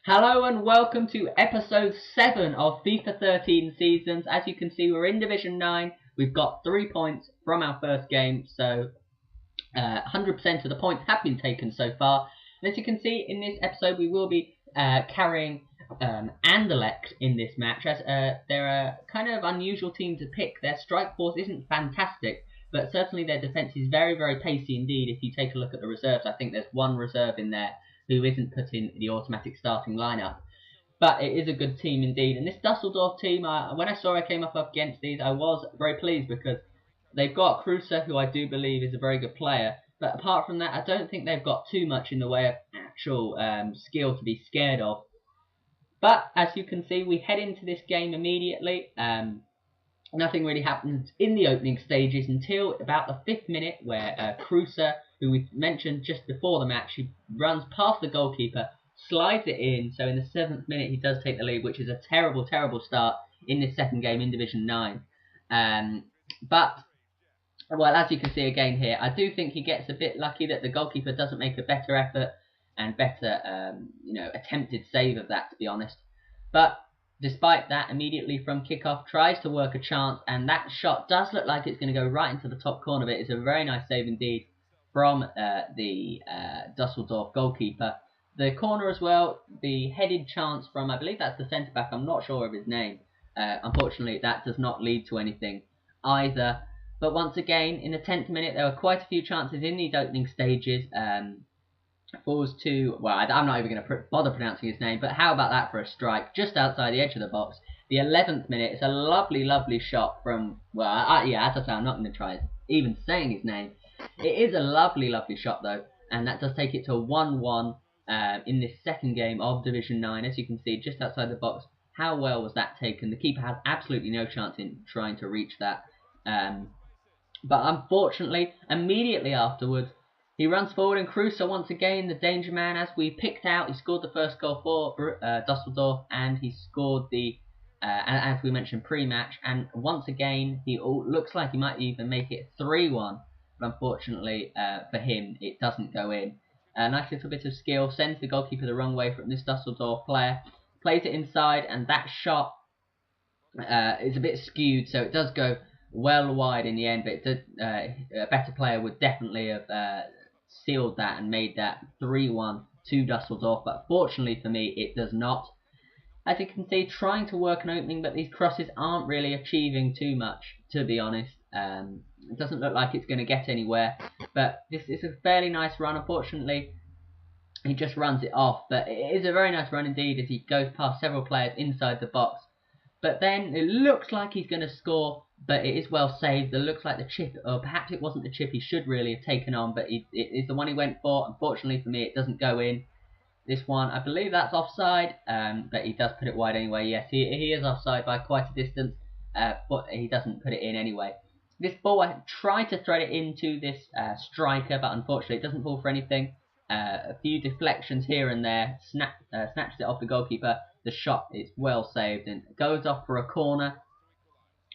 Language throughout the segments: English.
Hello and welcome to episode 7 of FIFA 13 seasons. As you can see, we're in Division 9. We've got 3 points from our first game, so 100% of the points have been taken so far. And as you can see, in this episode we will be carrying Anderlecht in this match, as they're a kind of unusual team to pick. Their strike force isn't fantastic, but certainly their defence is very, very pacey indeed. If you take a look at the reserves, I think there's one reserve in there who isn't put in the automatic starting lineup. But it is a good team indeed. And this Dusseldorf team, when I saw I came up against these, I was very pleased because they've got Kruse, who I do believe is a very good player. But apart from that, I don't think they've got too much in the way of actual skill to be scared of. But as you can see, we head into this game immediately. Nothing really happens in the opening stages until about the 5th minute, where Kruse, who we mentioned just before the match, he runs past the goalkeeper, slides it in. So in the 7th minute, he does take the lead, which is a terrible, terrible start in this second game in Division 9. But, well, as you can see again here, I do think he gets a bit lucky that the goalkeeper doesn't make a better effort and better, attempted save of that, to be honest. But despite that, immediately from kickoff, tries to work a chance, and that shot does look like it's going to go right into the top corner of it. It's a very nice save indeed from the Dusseldorf goalkeeper. The corner as well, the headed chance from, I believe that's the centre-back, I'm not sure of his name. Unfortunately, that does not lead to anything either. But once again, in the 10th minute, there were quite a few chances in these opening stages. Falls to, well, I'm not even going to bother pronouncing his name, but how about that for a strike just outside the edge of the box? The 11th minute, it's a lovely, lovely shot from, well, yeah, as I say, I'm not going to try even saying his name. It is a lovely, lovely shot though, and that does take it to a 1-1 in this second game of Division 9. As you can see, just outside the box, how well was that taken? The keeper has absolutely no chance in trying to reach that. But unfortunately, immediately afterwards, he runs forward, and Kruse, once again, the danger man, as we picked out. He scored the first goal for Dusseldorf, and he scored the, as we mentioned, pre-match. And once again, he looks like he might even make it 3-1. But unfortunately for him, it doesn't go in. A nice little bit of skill, sends the goalkeeper the wrong way from this Dusseldorf player. Plays it inside, and that shot is a bit skewed, so it does go well wide in the end. But it did, a better player would definitely have sealed that and made that 3-1 to Dusseldorf, but fortunately for me it does not. As you can see, trying to work an opening, but these crosses aren't really achieving too much, to be honest. It doesn't look like it's going to get anywhere, but this is a fairly nice run. Unfortunately, he just runs it off, but it is a very nice run indeed as he goes past several players inside the box. But then it looks like he's going to score, but it is well saved. It looks like the chip, or perhaps it wasn't the chip he should really have taken on, but it is the one he went for. Unfortunately for me, it doesn't go in. This one, I believe that's offside, but he does put it wide anyway. Yes, he is offside by quite a distance, but he doesn't put it in anyway. This ball, I tried to thread it into this striker, but unfortunately it doesn't fall for anything. A few deflections here and there, snatches it off the goalkeeper. The shot is well saved and goes off for a corner,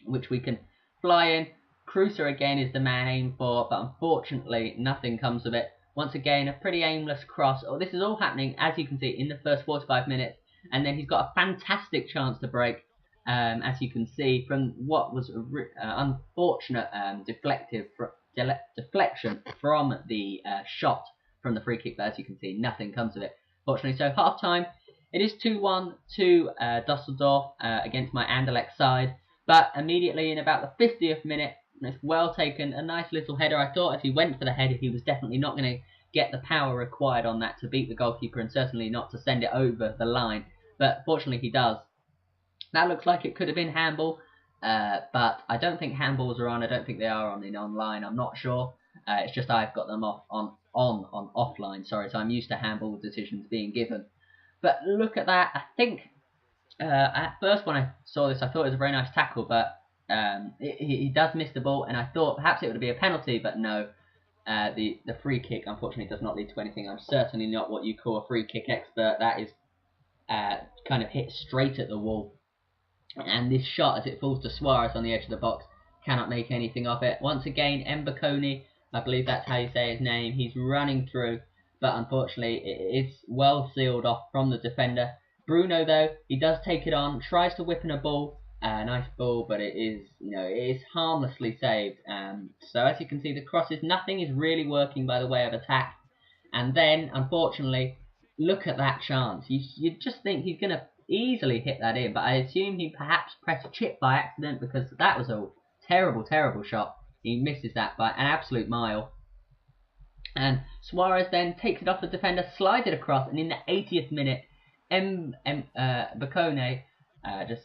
which we can fly in. Kruse again is the man aimed for, but unfortunately nothing comes of it. Once again, a pretty aimless cross. Oh, this is all happening, as you can see, in the first 45 minutes. And then he's got a fantastic chance to break, as you can see, from what was an unfortunate deflection from the shot from the free kick. But as you can see, nothing comes of it, fortunately. So half-time, it is 2-1 to Dusseldorf against my Anderlecht side. But immediately in about the 50th minute, it's well taken, a nice little header. I thought if he went for the header, he was definitely not going to get the power required on that to beat the goalkeeper, and certainly not to send it over the line. But fortunately he does. That looks like it could have been handball, but I don't think handballs are on. I don't think they are on in online. I'm not sure. It's just I've got them off on offline. Sorry, so I'm used to handball decisions being given. But look at that. I think at first when I saw this, I thought it was a very nice tackle, but he does miss the ball, and I thought perhaps it would be a penalty, but no. The free kick, unfortunately, does not lead to anything. I'm certainly not what you call a free kick expert. That is kind of hit straight at the wall. And this shot, as it falls to Suarez on the edge of the box, cannot make anything of it. Once again, Mbakoni, I believe that's how you say his name, he's running through. but unfortunately it's well sealed off from the defender. Bruno, though, he does take it on, tries to whip in a ball, nice ball, but it is harmlessly saved. So as you can see, the crosses, nothing is really working by the way of attack. And then, unfortunately, look at that chance. You just think he's going to easily hit that in, but I assume he perhaps pressed chip by accident, because that was a terrible, terrible shot. He misses that by an absolute mile. And Suarez then takes it off the defender, slides it across, and in the 80th minute, Bacone just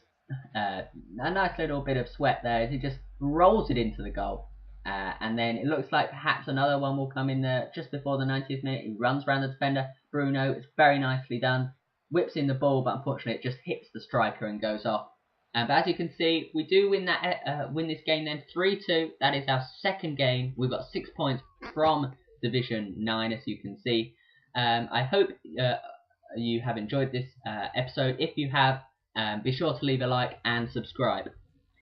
a nice little bit of sweat there as he just rolls it into the goal. And then it looks like perhaps another one will come in there just before the 90th minute. He runs around the defender. Bruno, it's very nicely done. Whips in the ball, but unfortunately it just hits the striker and goes off. But as you can see, we do win this game then 3-2. That is our second game. We've got 6 points from Division 9, as you can see. I hope you have enjoyed this episode. If you have, be sure to leave a like and subscribe.